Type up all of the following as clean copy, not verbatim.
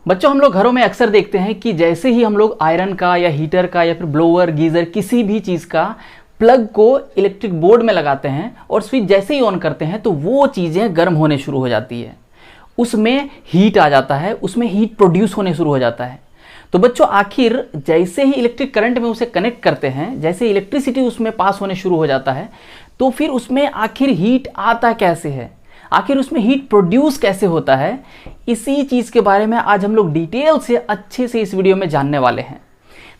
बच्चों, हम लोग घरों में अक्सर देखते हैं कि जैसे ही हम लोग आयरन का या हीटर का या फिर ब्लोअर, गीजर, किसी भी चीज़ का प्लग को इलेक्ट्रिक बोर्ड में लगाते हैं और स्विच जैसे ही ऑन करते हैं तो वो चीज़ें गर्म होने शुरू हो जाती है, उसमें हीट आ जाता है, उसमें हीट प्रोड्यूस होने शुरू हो जाता है। तो बच्चों, आखिर जैसे ही इलेक्ट्रिक करंट में उसे कनेक्ट करते हैं, जैसे इलेक्ट्रिसिटी उसमें पास होने शुरू हो जाता है, तो फिर उसमें आखिर हीट आता कैसे है, आखिर उसमें हीट प्रोड्यूस कैसे होता है, इसी चीज़ के बारे में आज हम लोग डिटेल से अच्छे से इस वीडियो में जानने वाले हैं।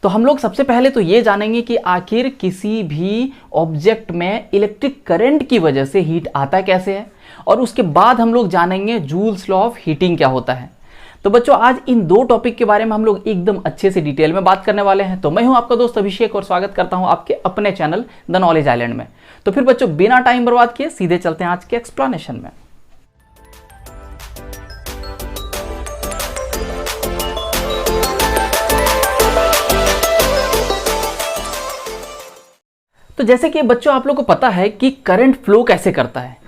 तो हम लोग सबसे पहले तो ये जानेंगे कि आखिर किसी भी ऑब्जेक्ट में इलेक्ट्रिक करंट की वजह से हीट आता कैसे है, और उसके बाद हम लोग जानेंगे जूल्स लॉ ऑफ हीटिंग क्या होता है। तो बच्चों, आज इन दो टॉपिक के बारे में हम लोग एकदम अच्छे से डिटेल में बात करने वाले हैं। तो मैं हूं आपका दोस्त अभिषेक और स्वागत करता हूं आपके अपने चैनल द नॉलेज आइलैंड में। तो फिर बच्चों, बिना टाइम बर्बाद किए सीधे चलते हैं आज के एक्सप्लेनेशन में। तो जैसे कि बच्चों आप लोगों को पता है कि करंट फ्लो कैसे करता है।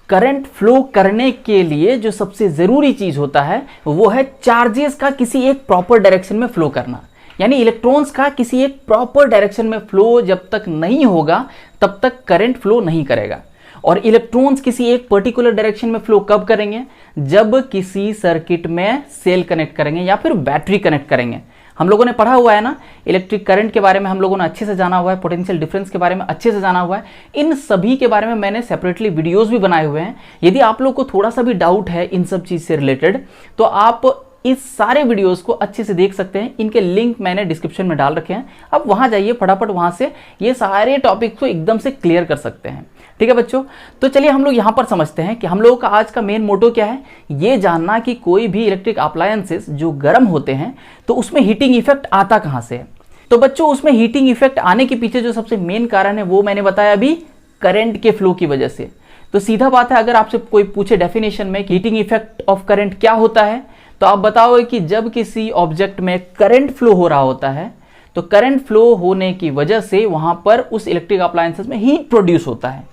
करंट फ्लो करने के लिए जो सबसे ज़रूरी चीज़ होता है वो है चार्जेस का किसी एक प्रॉपर डायरेक्शन में फ्लो करना, यानी इलेक्ट्रॉन्स का किसी एक प्रॉपर डायरेक्शन में फ्लो जब तक नहीं होगा तब तक करंट फ्लो नहीं करेगा। और इलेक्ट्रॉन्स किसी एक पर्टिकुलर डायरेक्शन में फ्लो कब करेंगे? जब किसी सर्किट में सेल कनेक्ट करेंगे या फिर बैटरी कनेक्ट करेंगे। हम लोगों ने पढ़ा हुआ है ना, इलेक्ट्रिक करंट के बारे में हम लोगों ने अच्छे से जाना हुआ है, पोटेंशियल डिफरेंस के बारे में अच्छे से जाना हुआ है। इन सभी के बारे में मैंने सेपरेटली वीडियोस भी बनाए हुए हैं। यदि आप लोग को थोड़ा सा भी डाउट है इन सब चीज़ से रिलेटेड तो आप इस सारे वीडियोस को अच्छे से देख सकते हैं। इनके लिंक मैंने डिस्क्रिप्शन में डाल रखे हैं, आप वहां जाइए, फटाफट वहां से ये सारे टॉपिक को एकदम से क्लियर कर सकते हैं। ठीक है बच्चों, तो चलिए हम लोग यहां पर समझते हैं कि हम लोगों का आज का मेन मोटो क्या है। ये जानना कि कोई भी इलेक्ट्रिक अप्लायंसेस जो गर्म होते हैं तो उसमें हीटिंग इफेक्ट आता कहां से है। तो बच्चों, उसमें हीटिंग इफेक्ट आने के पीछे जो सबसे मेन कारण है वो मैंने बताया अभी, करंट के फ्लो की वजह से। तो सीधा बात है, अगर आपसे कोई पूछे डेफिनेशन में हीटिंग इफेक्ट ऑफ करंट क्या होता है तो आप बताओगे कि जब किसी ऑब्जेक्ट में करंट फ्लो हो रहा होता है तो करंट फ्लो होने की वजह से वहां पर उस इलेक्ट्रिक अप्लायंसेस में हीट प्रोड्यूस होता है,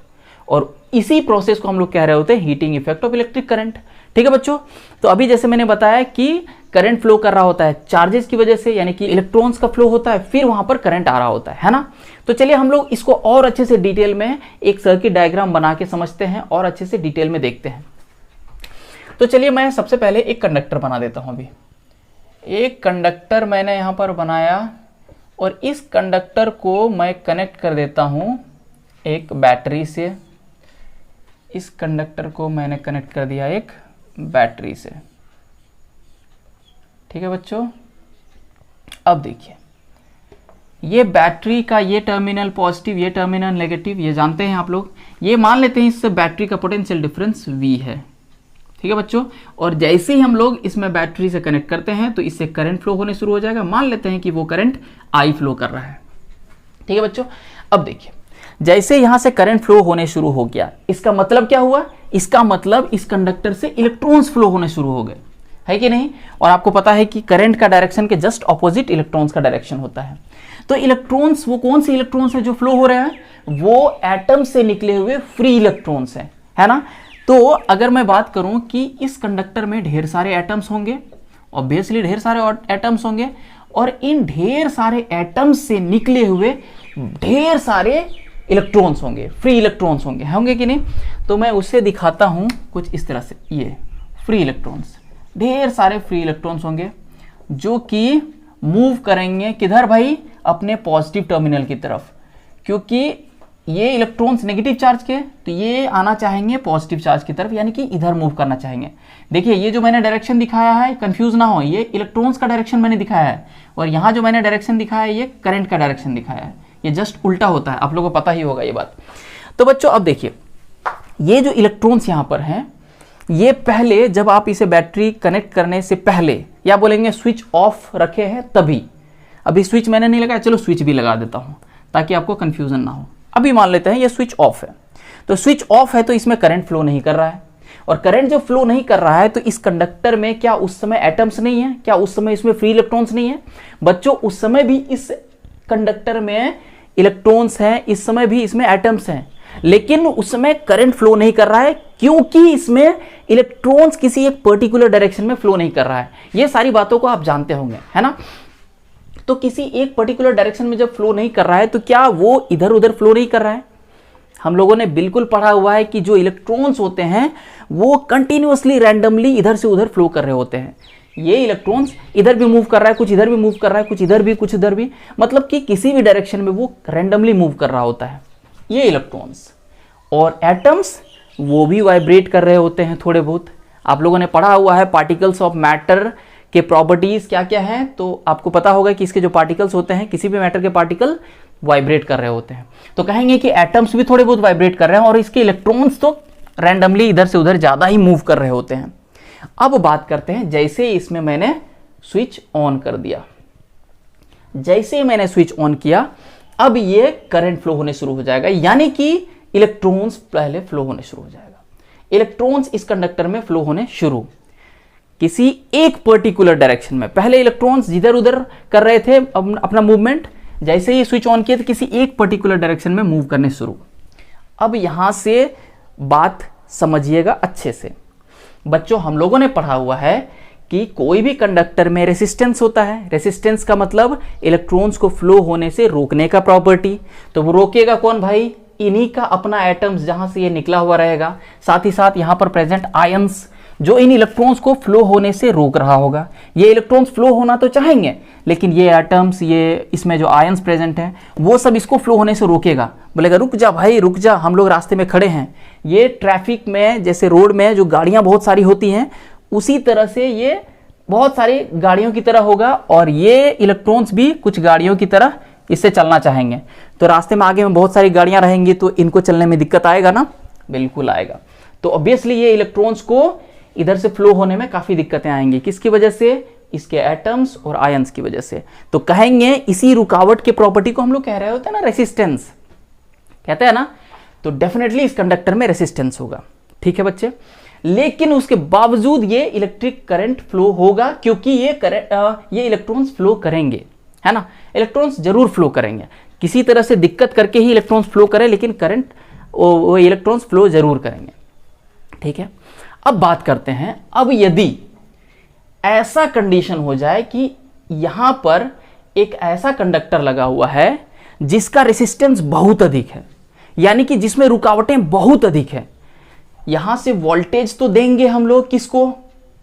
और इसी प्रोसेस को हम लोग कह रहे होते हैं heating effect of electric current. ठीक है बच्चों, तो अभी जैसे मैंने बताया कि करंट फ्लो कर रहा होता है चार्जेस की वजह से, यानी कि इलेक्ट्रॉन्स का फ्लो होता है, फिर वहां पर करंट आ रहा होता है ना। तो चलिए हम लोग इसको और अच्छे से डिटेल में एक सर्किट डायग्राम बना के समझते हैं और अच्छे से डिटेल में देखते हैं। तो चलिए मैं सबसे पहले एक कंडक्टर बना देता हूं। अभी एक कंडक्टर मैंने यहां पर बनाया और इस कंडक्टर को मैं कनेक्ट कर देता हूं एक बैटरी से। इस कंडक्टर को मैंने कनेक्ट कर दिया एक बैटरी से। ठीक है बच्चों, अब देखिए, ये बैटरी का ये टर्मिनल पॉजिटिव, ये टर्मिनल नेगेटिव, ये जानते हैं आप लोग। ये मान लेते हैं इससे बैटरी का पोटेंशियल डिफरेंस V है। ठीक है बच्चों, और जैसे ही हम लोग इसमें बैटरी से कनेक्ट करते हैं तो इससे करंट फ्लो होने शुरू हो जाएगा। मान लेते हैं कि वो करंट I फ्लो कर रहा है। ठीक है बच्चों, अब देखिए, जैसे यहां से करंट फ्लो होने शुरू हो गया, इसका मतलब क्या हुआ? इसका मतलब इस कंडक्टर से इलेक्ट्रॉन्स फ्लो होने शुरू हो गए, है कि नहीं। और आपको पता है कि करंट का डायरेक्शन के जस्ट ऑपोजिट इलेक्ट्रॉन्स का डायरेक्शन होता है। तो इलेक्ट्रॉन्स, वो कौन से इलेक्ट्रॉन्स है जो फ्लो हो रहे हैं? वो एटम से निकले हुए फ्री इलेक्ट्रॉन्स है ना। तो अगर मैं बात करूं कि इस कंडक्टर में ढेर सारे एटम्स होंगे, ऑब्वियसली ढेर सारे एटम्स होंगे, और इन ढेर सारे एटम्स से निकले हुए ढेर सारे इलेक्ट्रॉन्स होंगे, फ्री इलेक्ट्रॉन्स होंगे कि नहीं। तो मैं उसे दिखाता हूं कुछ इस तरह से। ये फ्री इलेक्ट्रॉन्स, ढेर सारे फ्री इलेक्ट्रॉन्स होंगे जो कि मूव करेंगे किधर भाई? अपने पॉजिटिव टर्मिनल की तरफ, क्योंकि ये इलेक्ट्रॉन्स नेगेटिव चार्ज के, तो ये आना चाहेंगे पॉजिटिव चार्ज की तरफ, यानी कि इधर मूव करना चाहेंगे। देखिए, ये जो मैंने डायरेक्शन दिखाया है, कंफ्यूज ना हो, ये इलेक्ट्रॉन्स का डायरेक्शन मैंने दिखाया है, और यहाँ जो मैंने डायरेक्शन दिखाया है ये करंट का डायरेक्शन दिखाया है। ये जस्ट उल्टा होता है, आप लोगों को पता ही होगा ये बात। तो बच्चों, अब देखिए, ये जो इलेक्ट्रॉन्स यहाँ पर हैं, ये पहले जब आप इसे बैटरी कनेक्ट करने से पहले, या बोलेंगे स्विच ऑफ रखे हैं तभी, अभी स्विच मैंने नहीं लगाया, चलो स्विच भी लगा देता हूं ताकि आपको कंफ्यूजन ना हो। अभी मान लेते हैं ये स्विच ऑफ है, तो स्विच ऑफ है तो इसमें करंट फ्लो नहीं कर रहा है, और करंट जब फ्लो नहीं कर रहा है तो इस कंडक्टर में क्या उस समय एटम्स नहीं है? क्या उस समय इसमें फ्री इलेक्ट्रॉन्स नहीं है? बच्चों, उस समय भी इस कंडक्टर में इलेक्ट्रॉन्स हैं, इस समय भी इसमें एटम्स हैं, लेकिन उसमें करंट फ्लो नहीं कर रहा है क्योंकि इसमें इलेक्ट्रॉन्स किसी एक पर्टिकुलर डायरेक्शन में फ्लो नहीं कर रहा है। ये सारी बातों को आप जानते होंगे, है ना। तो किसी एक पर्टिकुलर डायरेक्शन में जब फ्लो नहीं कर रहा है तो क्या वो इधर उधर फ्लो नहीं कर रहा है? हम लोगों ने बिल्कुल पढ़ा हुआ है कि जो इलेक्ट्रॉन्स होते हैं वो कंटिन्यूअसली रैंडमली इधर से उधर फ्लो कर रहे होते हैं। ये इलेक्ट्रॉन्स इधर भी मूव कर रहा है, कुछ इधर भी मूव कर रहा है, कुछ इधर भी, कुछ इधर भी, मतलब कि किसी भी डायरेक्शन में वो रैंडमली मूव कर रहा होता है ये इलेक्ट्रॉन्स। और एटम्स वो भी वाइब्रेट कर रहे होते हैं थोड़े बहुत। आप लोगों ने पढ़ा हुआ है पार्टिकल्स ऑफ मैटर के प्रॉपर्टीज क्या क्या हैं, तो आपको पता होगा कि इसके जो पार्टिकल्स होते हैं, किसी भी मैटर के पार्टिकल वाइब्रेट कर रहे होते हैं। तो कहेंगे कि एटम्स भी थोड़े बहुत वाइब्रेट कर रहे हैं और इसके इलेक्ट्रॉन्स तो रैंडमली इधर से उधर ज़्यादा ही मूव कर रहे होते हैं। अब बात करते हैं, जैसे ही इसमें मैंने स्विच ऑन कर दिया, जैसे ही मैंने स्विच ऑन किया, अब ये करंट फ्लो होने शुरू हो जाएगा, यानी कि इलेक्ट्रॉन्स पहले फ्लो होने शुरू हो जाएगा। इलेक्ट्रॉन्स इस कंडक्टर में फ्लो होने शुरू, किसी एक पर्टिकुलर डायरेक्शन में। पहले इलेक्ट्रॉन्स जिधर उधर कर रहे थे अपना मूवमेंट, जैसे ही स्विच ऑन किया तो किसी एक पर्टिकुलर डायरेक्शन में मूव करने शुरू। अब यहां से बात समझिएगा अच्छे से बच्चों, हम लोगों ने पढ़ा हुआ है कि कोई भी कंडक्टर में रेसिस्टेंस होता है। रेसिस्टेंस का मतलब इलेक्ट्रॉन्स को फ्लो होने से रोकने का प्रॉपर्टी। तो वो रोकेगा कौन भाई? इन्हीं का अपना एटम्स, जहां से ये निकला हुआ रहेगा, साथ ही साथ यहां पर प्रेजेंट आयंस जो इन इलेक्ट्रॉन्स को फ्लो होने से रोक रहा होगा। ये इलेक्ट्रॉन्स फ्लो होना तो चाहेंगे, लेकिन ये एटम्स, ये इसमें जो आयंस प्रेजेंट हैं, वो सब इसको फ्लो होने से रोकेगा। बोलेगा रुक जा भाई रुक जा, हम लोग रास्ते में खड़े हैं। ये ट्रैफिक में, जैसे रोड में जो गाड़ियां बहुत सारी होती हैं, उसी तरह से ये बहुत सारी गाड़ियों की तरह होगा और ये इलेक्ट्रॉन्स भी कुछ गाड़ियों की तरह इससे चलना चाहेंगे। तो रास्ते में आगे में बहुत सारी गाड़ियां रहेंगी तो इनको चलने में दिक्कत आएगा ना? बिल्कुल आएगा। तो ऑब्वियसली ये इलेक्ट्रॉन्स को इधर से फ्लो होने में काफी दिक्कतें आएंगी। किसकी वजह से? इसके एटम्स और आयंस की वजह से। तो कहेंगे इसी रुकावट के प्रॉपर्टी को हम लोग कह रहे होते हैं ना रेसिस्टेंस, कहते हैं ना। तो डेफिनेटली इस कंडक्टर में रेसिस्टेंस होगा, ठीक है बच्चे। लेकिन उसके बावजूद ये इलेक्ट्रिक करंट फ्लो होगा क्योंकि ये इलेक्ट्रॉन्स फ्लो करेंगे, है ना। इलेक्ट्रॉन्स जरूर फ्लो करेंगे, किसी तरह से दिक्कत करके ही इलेक्ट्रॉन्स फ्लो करें, लेकिन करंट वो इलेक्ट्रॉन्स फ्लो जरूर करेंगे, ठीक है। अब बात करते हैं, अब यदि ऐसा कंडीशन हो जाए कि यहां पर एक ऐसा कंडक्टर लगा हुआ है जिसका रेसिस्टेंस बहुत अधिक है, यानी कि जिसमें रुकावटें बहुत अधिक है। यहां से वोल्टेज तो देंगे हम लोग किसको?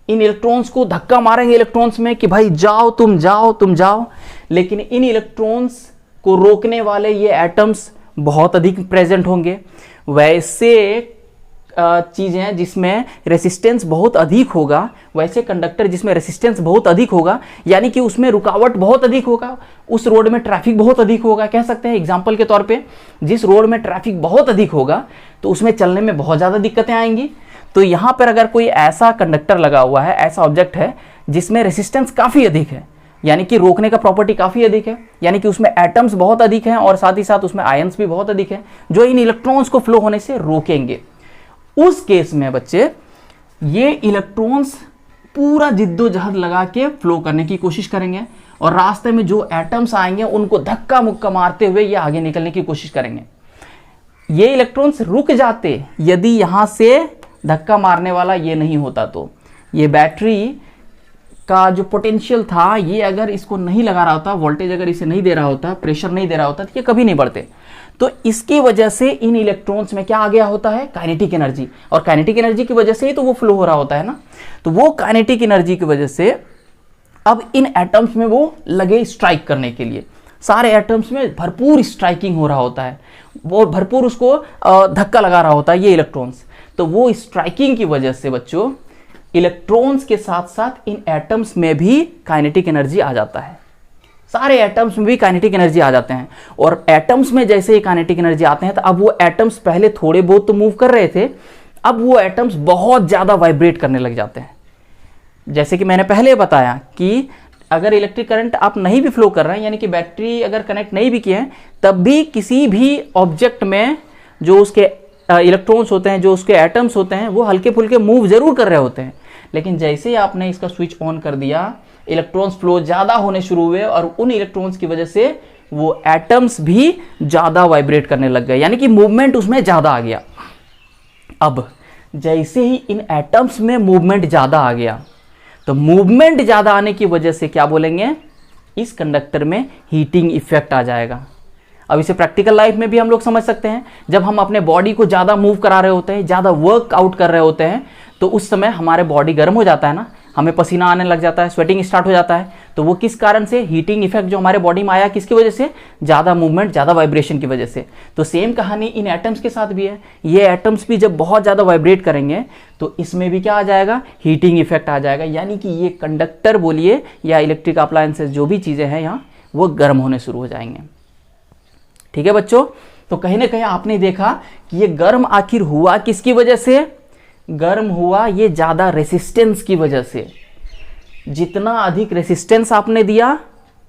इन इलेक्ट्रॉन्स को धक्का मारेंगे इलेक्ट्रॉन्स में कि भाई जाओ तुम जाओ तुम जाओ, लेकिन इन इलेक्ट्रॉन्स को रोकने वाले ये एटम्स बहुत अधिक प्रेजेंट होंगे। वैसे चीजें जिसमें रेसिस्टेंस बहुत अधिक होगा, वैसे कंडक्टर जिसमें रेसिस्टेंस बहुत अधिक होगा, यानी कि उसमें रुकावट बहुत अधिक होगा, उस रोड में ट्रैफिक बहुत अधिक होगा। कह सकते हैं एग्जांपल के तौर पे, जिस रोड में ट्रैफिक बहुत अधिक होगा तो उसमें चलने में बहुत ज़्यादा दिक्कतें आएंगी। तो यहां पर अगर कोई ऐसा कंडक्टर लगा हुआ है, ऐसा ऑब्जेक्ट है जिसमें रेसिस्टेंस काफ़ी अधिक है, यानी कि रोकने का प्रॉपर्टी काफ़ी अधिक है, यानी कि उसमें एटम्स बहुत अधिक हैं और साथ ही साथ उसमें आयंस भी बहुत अधिक है जो इन इलेक्ट्रॉन्स को फ्लो होने से रोकेंगे। उस केस में बच्चे ये इलेक्ट्रॉन्स पूरा जिद्दोजहद लगा के फ्लो करने की कोशिश करेंगे और रास्ते में जो एटम्स आएंगे उनको धक्का मुक्का मारते हुए ये आगे निकलने की कोशिश करेंगे। ये इलेक्ट्रॉन्स रुक जाते यदि यहां से धक्का मारने वाला ये नहीं होता। तो ये बैटरी का जो पोटेंशियल था, ये अगर इसको नहीं लगा रहा होता, वोल्टेज अगर इसे नहीं दे रहा होता, प्रेशर नहीं दे रहा होता, तो ये कभी नहीं बढ़ते। तो इसकी वजह से इन इलेक्ट्रॉन्स में क्या आ गया होता है? Kinetic energy. और काइनेटिक एनर्जी की वजह से ही तो वो फ्लो हो रहा होता है ना। तो वो काइनेटिक एनर्जी की वजह से अब इन एटम्स में वो लगे स्ट्राइक करने के लिए। सारे एटम्स में भरपूर स्ट्राइकिंग हो रहा होता है, वो भरपूर उसको धक्का लगा रहा होता है ये इलेक्ट्रॉन्स। तो वो स्ट्राइकिंग की वजह से बच्चों इलेक्ट्रॉन्स के साथ साथ इन एटम्स में भी काइनेटिक एनर्जी आ जाता है। सारे एटम्स में भी काइनेटिक एनर्जी आ जाते हैं। और एटम्स में जैसे ही काइनेटिक एनर्जी आते हैं तो अब वो एटम्स पहले थोड़े बहुत तो मूव कर रहे थे, अब वो एटम्स बहुत ज़्यादा वाइब्रेट करने लग जाते हैं। जैसे कि मैंने पहले बताया कि अगर इलेक्ट्रिक करंट आप नहीं भी फ्लो कर रहे हैं, यानी कि बैटरी अगर कनेक्ट नहीं भी किए हैं, तब भी किसी भी ऑब्जेक्ट में जो उसके इलेक्ट्रॉन्स होते हैं, जो उसके एटम्स होते हैं, वो हल्के फुल्के मूव जरूर कर रहे होते हैं। लेकिन जैसे ही आपने इसका स्विच ऑन कर दिया, इलेक्ट्रॉन्स फ्लो ज़्यादा होने शुरू हुए और उन इलेक्ट्रॉन्स की वजह से वो एटम्स भी ज़्यादा वाइब्रेट करने लग गए, यानी कि मूवमेंट उसमें ज़्यादा आ गया। अब जैसे ही इन एटम्स में मूवमेंट ज़्यादा आ गया, तो मूवमेंट ज़्यादा आने की वजह से क्या बोलेंगे, इस कंडक्टर में हीटिंग इफेक्ट आ जाएगा। अब इसे प्रैक्टिकल लाइफ में भी हम लोग समझ सकते हैं। जब हम अपने बॉडी को ज़्यादा मूव करा रहे होते हैं, ज़्यादा वर्क आउट कर रहे होते हैं, तो उस समय हमारे बॉडी गर्म हो जाता है ना, हमें पसीना आने लग जाता है, स्वेटिंग स्टार्ट हो जाता है। तो वो किस कारण से, हीटिंग इफेक्ट जो हमारे बॉडी में आया, किसकी वजह से, ज़्यादा मूवमेंट, ज़्यादा वाइब्रेशन की वजह से। तो सेम कहानी इन एटम्स के साथ भी है। ये एटम्स भी जब बहुत ज़्यादा वाइब्रेट करेंगे तो इसमें भी क्या आ जाएगा, हीटिंग इफेक्ट आ जाएगा, यानी कि ये कंडक्टर बोलिए या इलेक्ट्रिक अप्लायंसेस जो भी चीज़ें हैं यहाँ, वो गर्म होने शुरू हो जाएंगे। ठीक है बच्चों, तो कहीं ना कहीं आपने देखा कि ये गर्म आखिर हुआ किसकी वजह से, गर्म हुआ ये ज़्यादा रेसिस्टेंस की वजह से। जितना अधिक रेसिस्टेंस आपने दिया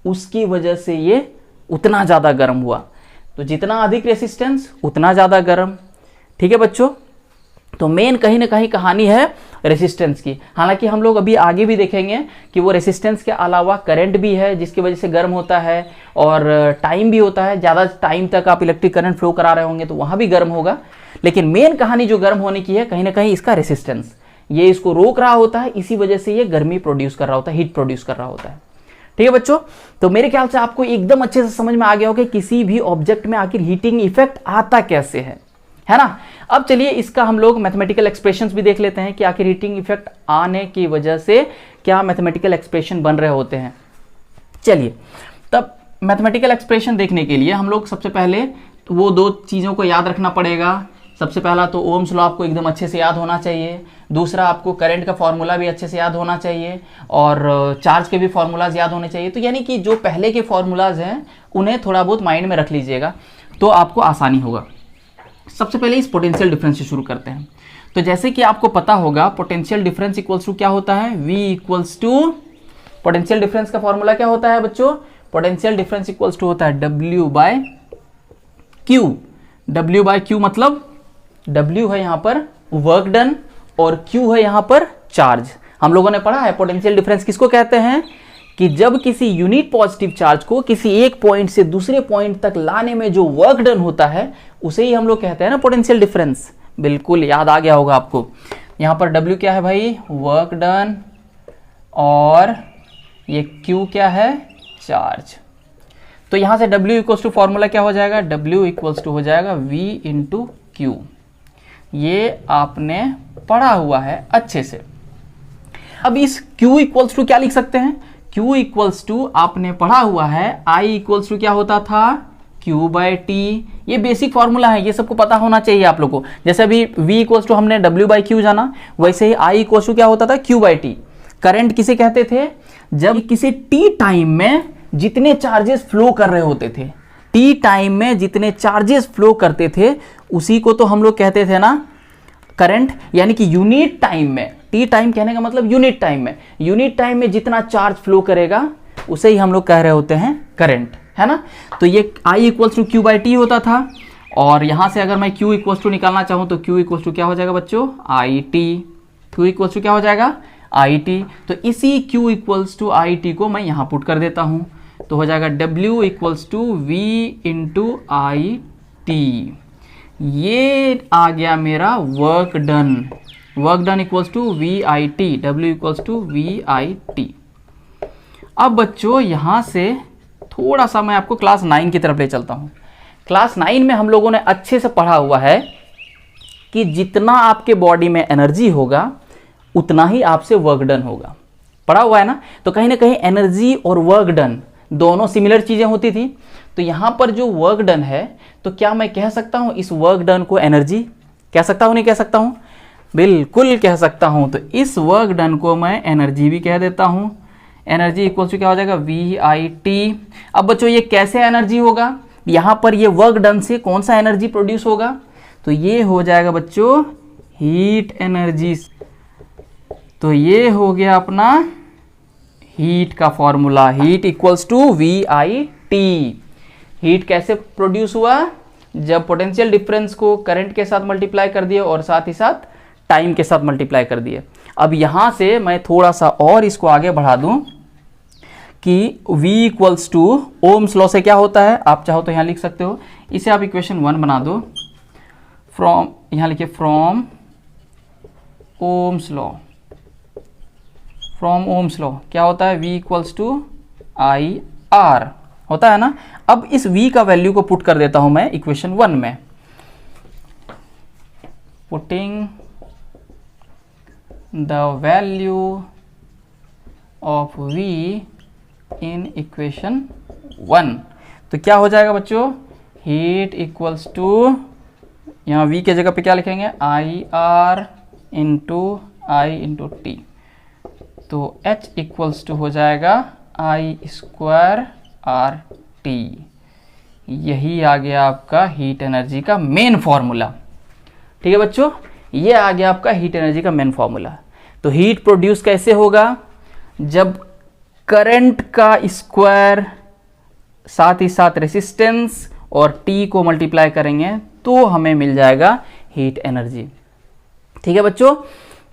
उसकी वजह से ये उतना ज़्यादा गर्म हुआ। तो जितना अधिक रेसिस्टेंस उतना ज़्यादा गर्म। ठीक है बच्चों, तो मेन कहीं ना कहीं कहानी है रेसिस्टेंस की। हालांकि हम लोग अभी आगे भी देखेंगे कि वो रेसिस्टेंस के अलावा करंट भी है जिसकी वजह से गर्म होता है, और टाइम भी होता है। ज़्यादा टाइम तक आप इलेक्ट्रिक करंट फ्लो करा रहे होंगे तो वहाँ भी गर्म होगा। लेकिन मेन कहानी जो गर्म होने की है, कहीं ना कहीं इसका रेसिस्टेंस, ये इसको रोक रहा होता है, इसी वजह से ये गर्मी प्रोड्यूस कर रहा होता है, हीट प्रोड्यूस कर रहा होता है। ठीक है बच्चों, तो मेरे ख्याल से आपको एकदम अच्छे से समझ में आ गया होगा कि किसी भी ऑब्जेक्ट में आखिर हीटिंग इफेक्ट आता कैसे है ना। अब चलिए इसका हम लोग मैथमेटिकल एक्सप्रेशंस भी देख लेते हैं कि आखिर हीटिंग इफेक्ट आने की वजह से क्या मैथमेटिकल एक्सप्रेशन बन रहे होते हैं। चलिए, तब मैथमेटिकल एक्सप्रेशन देखने के लिए हम लोग सबसे पहले तो वो दो चीज़ों को याद रखना पड़ेगा। सबसे पहला तो ओम्स लॉ आपको एकदम अच्छे से याद होना चाहिए। दूसरा, आपको करंट का फॉर्मूला भी अच्छे से याद होना चाहिए, और चार्ज के भी फार्मूलाज याद होने चाहिए। तो यानी कि जो पहले के फार्मूलाज हैं उन्हें थोड़ा बहुत माइंड में रख लीजिएगा तो आपको आसानी होगा। सबसे पहले इस पोटेंशियल डिफरेंस से शुरू करते हैं। तो जैसे कि आपको पता होगा, पोटेंशियल डिफरेंस इक्वल्स टू क्या होता है, V equals to, potential difference का फॉर्मूला क्या होता है बच्चों, पोटेंशियल डिफरेंस इक्वल्स टू होता है W by Q। W by Q मतलब W है यहाँ पर वर्क डन और Q है यहाँ पर चार्ज। हम लोगों ने पढ़ा है पोटेंशियल डिफरेंस किसको कहते हैं, कि जब किसी यूनिट पॉजिटिव चार्ज को किसी एक पॉइंट से दूसरे पॉइंट तक लाने में जो वर्क डन होता है उसे ही हम लोग कहते हैं ना पोटेंशियल डिफरेंस। बिल्कुल याद आ गया होगा आपको। यहाँ पर W क्या है भाई, वर्क डन, और ये Q क्या है, चार्ज। तो यहाँ से W इक्वल्स टू फॉर्मूला क्या हो जाएगा, W इक्वल्स टू हो जाएगा V इंटू Q। ये आपने पढ़ा हुआ है अच्छे से। अब इस Q इक्वल्स टू क्या लिख सकते हैं, Q इक्वल्स टू आपने पढ़ा हुआ है I इक्वल्स टू क्या होता था, Q बाय T। ये बेसिक फॉर्मूला है, ये सबको पता होना चाहिए आप लोगों को। जैसे अभी V इक्वल्स टू हमने W बाय Q जाना, वैसे ही I इक्वल्स टू क्या होता था, Q बाय T। करंट किसे कहते थे, जब किसी T टाइम में जितने चार्जेस फ्लो कर रहे होते थे, T टाइम में जितने चार्जेस फ्लो करते थे उसी को तो हम लोग कहते थे ना करंट। यानी कि यूनिट टाइम में, T टाइम कहने का मतलब यूनिट टाइम में जितना चार्ज फ्लो करेगा उसे ही हम लोग कह रहे होते हैं करंट, है ना। तो ये I equals to Q by T होता था, और यहां से अगर मैं Q इक्वल्स टू निकालना चाहूं तो Q इक्वल्स टू क्या हो जाएगा बच्चों, IT। Q इक्वल्स टू क्या हो जाएगा, IT। तो इसी Q इक्वल्स टू IT को मैं यहां पुट कर देता हूं, तो हो जाएगा W equals to V into IT। ये आ गया मेरा work done equals to VIT, W equals to VIT। अब बच्चों यहां से थोड़ा सा मैं आपको क्लास 9 की तरफ ले चलता हूं। क्लास 9 में हम लोगों ने अच्छे से पढ़ा हुआ है कि जितना आपके बॉडी में एनर्जी होगा उतना ही आपसे वर्क डन होगा, पढ़ा हुआ है ना। तो कहीं ना कहीं एनर्जी और वर्क डन दोनों सिमिलर चीजें होती थी। तो यहां पर जो वर्क डन है, तो क्या मैं कह सकता हूं इस वर्क डन को एनर्जी, कह सकता हूं नहीं कह सकता हूं, बिल्कुल कह सकता हूं। तो इस वर्क डन को मैं एनर्जी भी कह देता हूं। एनर्जी इक्वल टू क्या हो जाएगा, VIT। अब बच्चों ये कैसे एनर्जी होगा, यहां पर ये वर्क डन से कौन सा एनर्जी प्रोड्यूस होगा, तो ये हो जाएगा बच्चों हीट एनर्जी। तो ये हो गया अपना हीट का formula, heat equals to VIT। Heat कैसे प्रोड्यूस हुआ, जब पोटेंशियल डिफरेंस को करंट के साथ मल्टीप्लाई कर दिए और साथ ही साथ टाइम के साथ मल्टीप्लाई कर दिए। अब यहां से मैं थोड़ा सा और इसको आगे बढ़ा दूं कि V equals to Ohm's law से क्या होता है, आप चाहो तो यहाँ लिख सकते हो, इसे आप इक्वेशन 1 बना दो। फ्रॉम, यहाँ लिखिए from Ohm's law, from Ohm's law क्या होता है, V equals to I R होता है ना। अब इस V का वैल्यू को पुट कर देता हूं मैं इक्वेशन 1 में, putting the value of V in equation 1, तो क्या हो जाएगा बच्चों, हीट इक्वल्स टू, यहाँ V के जगह पे क्या लिखेंगे, I R into I into T, तो H इक्वल्स टू हो जाएगा आई स्क्वायर आर टी। यही आ गया आपका हीट एनर्जी का मेन फॉर्मूला। ठीक है बच्चों, ये आ गया आपका हीट एनर्जी का मेन फॉर्मूला। तो हीट प्रोड्यूस कैसे होगा, जब करंट का स्क्वायर साथ ही साथ रेसिस्टेंस और टी को मल्टीप्लाई करेंगे तो हमें मिल जाएगा हीट एनर्जी। ठीक है बच्चों,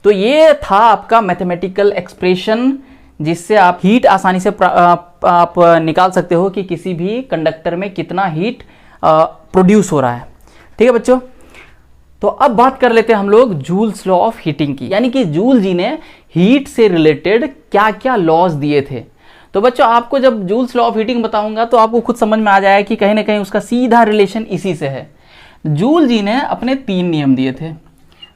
तो ये था आपका मैथमेटिकल एक्सप्रेशन जिससे आप हीट आसानी से आप निकाल सकते हो कि किसी भी कंडक्टर में कितना हीट प्रोड्यूस हो रहा है। ठीक है बच्चों, तो अब बात कर लेते हैं हम लोग जूल्स लॉ ऑफ हीटिंग की, यानी कि जूल जी ने हीट से रिलेटेड क्या क्या लॉज दिए थे। तो बच्चों आपको जब जूल्स लॉ ऑफ हीटिंग बताऊंगा तो आपको खुद समझ में आ जाएगा कि कहीं ना कहीं उसका सीधा रिलेशन इसी से है। जूल जी ने अपने 3 नियम दिए थे।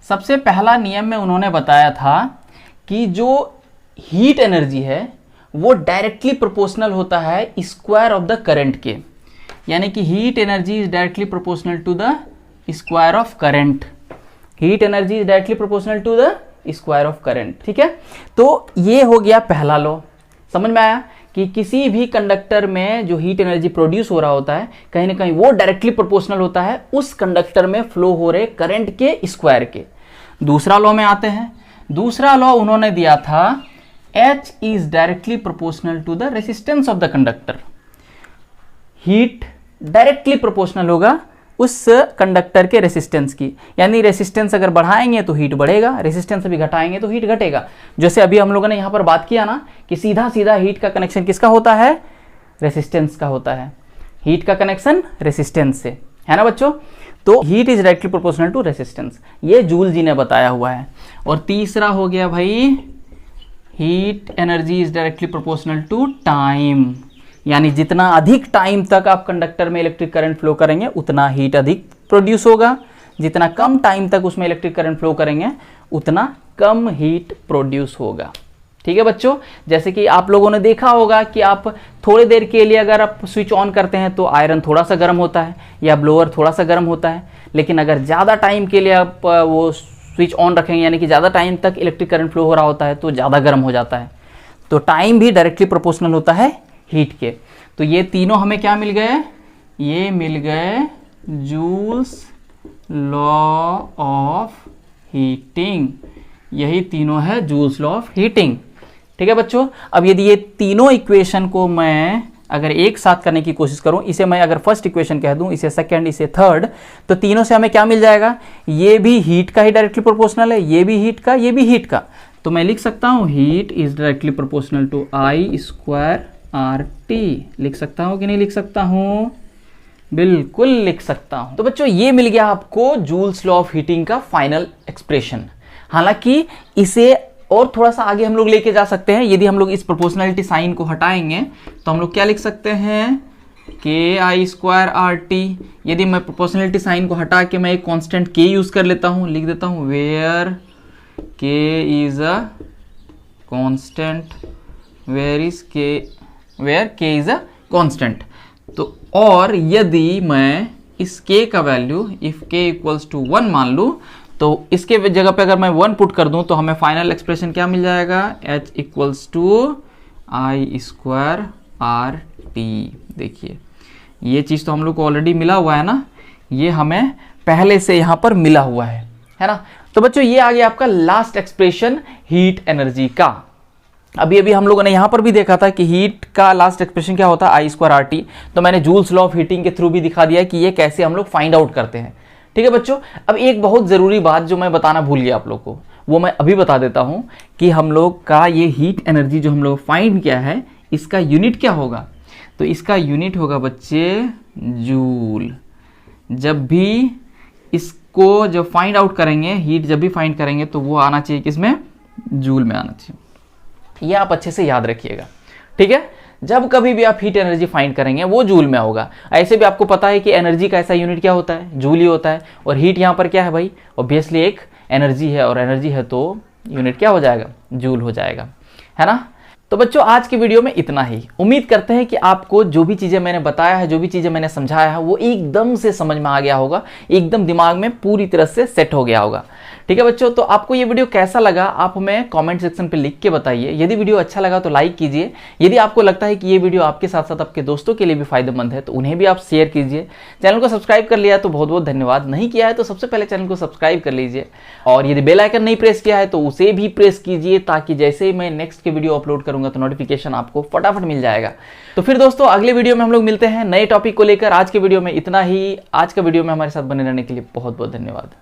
सबसे पहला नियम में उन्होंने बताया था कि जो हीट एनर्जी है वो डायरेक्टली प्रोपोर्शनल होता है स्क्वायर ऑफ द करंट के, यानी कि heat energy is directly proportional to the square of current. Heat energy is directly proportional to the square of current. ठीक है, तो ये हो गया पहला लॉ। समझ में आया कि किसी भी कंडक्टर में जो हीट एनर्जी प्रोड्यूस हो रहा होता है कहीं ना कहीं वो डायरेक्टली प्रोपोर्शनल होता है उस कंडक्टर में फ्लो हो रहे करंट के स्क्वायर के। दूसरा लॉ में आते हैं। दूसरा लॉ उन्होंने दिया था H is directly proportional to the resistance of the conductor. Heat directly proportional होगा उस कंडक्टर के रेसिस्टेंस की, यानी रेसिस्टेंस अगर बढ़ाएंगे तो हीट बढ़ेगा, रेसिस्टेंस अभी घटाएंगे तो हीट घटेगा। जैसे अभी हम लोगों ने यहां पर बात किया ना कि सीधा सीधा हीट का कनेक्शन किसका होता है, रेसिस्टेंस का होता है। हीट का कनेक्शन रेसिस्टेंस से है ना बच्चों, तो heat is directly proportional to resistance, ये जूल जी ने बताया हुआ है। और तीसरा हो गया भाई heat energy is directly proportional to time, यानी जितना अधिक टाइम तक आप कंडक्टर में इलेक्ट्रिक करंट फ्लो करेंगे उतना हीट अधिक प्रोड्यूस होगा, जितना कम टाइम तक उसमें इलेक्ट्रिक करंट फ्लो करेंगे उतना कम हीट प्रोड्यूस होगा। ठीक है बच्चों, जैसे कि आप लोगों ने देखा होगा कि आप थोड़ी देर के लिए अगर आप स्विच ऑन करते हैं तो आयरन थोड़ा सा गर्म होता है या ब्लोअर थोड़ा सा गर्म होता है, लेकिन अगर ज़्यादा टाइम के लिए आप वो स्विच ऑन रखेंगे यानी कि ज़्यादा टाइम तक इलेक्ट्रिक करंट फ्लो हो रहा होता है तो ज़्यादा गर्म हो जाता है। तो टाइम भी डायरेक्टली प्रोपोर्शनल होता है हीट के। तो ये तीनों हमें क्या मिल गए, ये मिल गए जूल्स लॉ ऑफ हीटिंग, यही तीनों है जूल्स लॉ ऑफ हीटिंग। ठीक है बच्चों, अब यदि ये तीनों इक्वेशन को मैं अगर एक साथ करने की कोशिश करूं, इसे मैं अगर फर्स्ट इक्वेशन कह दूं, इसे सेकंड, इसे थर्ड, तो तीनों से हमें क्या मिल जाएगा, ये भी हीट का ही डायरेक्टली प्रोपोर्शनल है, ये भी हीट का, ये भी हीट का। तो मैं लिख सकता हूं heat is directly proportional to I square R T. लिख सकता हूं कि नहीं लिख सकता हूं, बिल्कुल लिख सकता हूं। तो बच्चों ये मिल गया आपको जूल्स लॉ ऑफ हीटिंग का फाइनल एक्सप्रेशन। हालांकि इसे और थोड़ा सा आगे हम लोग लेके जा सकते हैं। यदि हम लोग इस प्रोपोर्शनलिटी साइन को हटाएंगे तो हम लोग क्या लिख सकते हैं, के आई स्क्वायर आर टी। यदि मैं प्रोपोर्शनलिटी साइन को हटा के मैं एक कांस्टेंट के यूज कर लेता हूं, लिख देता हूं वेयर के इज अ कांस्टेंट, वेयर के इज अ कांस्टेंट। तो और यदि मैं इस के का वैल्यू इफ के इक्वल्स टू 1 मान लूं तो इसके जगह पे अगर मैं 1 पुट कर दूं तो हमें फाइनल एक्सप्रेशन क्या मिल जाएगा, H equals to I square R T. देखिए ये चीज़ तो हम लोग को ऑलरेडी मिला हुआ है ना, ये हमें पहले से यहाँ पर मिला हुआ है ना। तो बच्चों ये आ गया आपका लास्ट एक्सप्रेशन हीट एनर्जी का। अभी हम लोगों ने यहाँ पर भी देखा था कि हीट का लास्ट एक्सप्रेशन क्या होता है, आई स्क्वायर आर टी। तो मैंने जूल्स लॉ ऑफ हीटिंग के थ्रू भी दिखा दिया कि ये कैसे हम लोग फाइंड आउट करते हैं। ठीक है बच्चों, अब एक बहुत ज़रूरी बात जो मैं बताना भूल गया आप लोग को, वो मैं अभी बता देता हूं कि हम लोग का ये हीट एनर्जी जो हम लोग फाइंड किया है इसका यूनिट क्या होगा? तो इसका यूनिट होगा बच्चे जूल। जब भी इसको जब फाइंड आउट करेंगे, हीट जब भी फाइंड करेंगे तो वो आना चाहिए किसमें? जूल में आना चाहिए। ये आप अच्छे से याद रखिएगा, ठीक है। जब कभी भी आप हीट एनर्जी फाइंड करेंगे वो जूल में होगा। ऐसे भी आपको पता है कि एनर्जी का ऐसा यूनिट क्या होता है? जूल ही होता है। और हीट यहाँ पर क्या है भाई? ऑब्वियसली एक एनर्जी है, और एनर्जी है तो यूनिट क्या हो जाएगा? जूल हो जाएगा, है ना। तो बच्चों आज की वीडियो में इतना ही। उम्मीद करते हैं कि आपको जो भी चीज़ें मैंने बताया है, जो भी चीज़ें मैंने समझाया है, वो एकदम से समझ में आ गया होगा, एकदम दिमाग में पूरी तरह से सेट हो गया होगा, ठीक है बच्चों। तो आपको ये वीडियो कैसा लगा आप हमें कमेंट सेक्शन पे लिख के बताइए। यदि वीडियो अच्छा लगा तो लाइक कीजिए। यदि आपको लगता है कि ये वीडियो आपके साथ साथ आपके दोस्तों के लिए भी फायदेमंद है तो उन्हें भी आप शेयर कीजिए। चैनल को सब्सक्राइब कर लिया तो बहुत बहुत धन्यवाद। नहीं किया है तो सबसे पहले चैनल को सब्सक्राइब कर लीजिए, और यदि बेल आइकन नहीं प्रेस किया है तो उसे भी प्रेस कीजिए, ताकि जैसे ही मैं नेक्स्ट के वीडियो अपलोड करूंगा तो नोटिफिकेशन आपको फटाफट मिल जाएगा। तो फिर दोस्तों अगले वीडियो में हम लोग मिलते हैं नए टॉपिक को लेकर। आज के वीडियो में इतना ही। आज का वीडियो में हमारे साथ बने रहने के लिए बहुत बहुत धन्यवाद।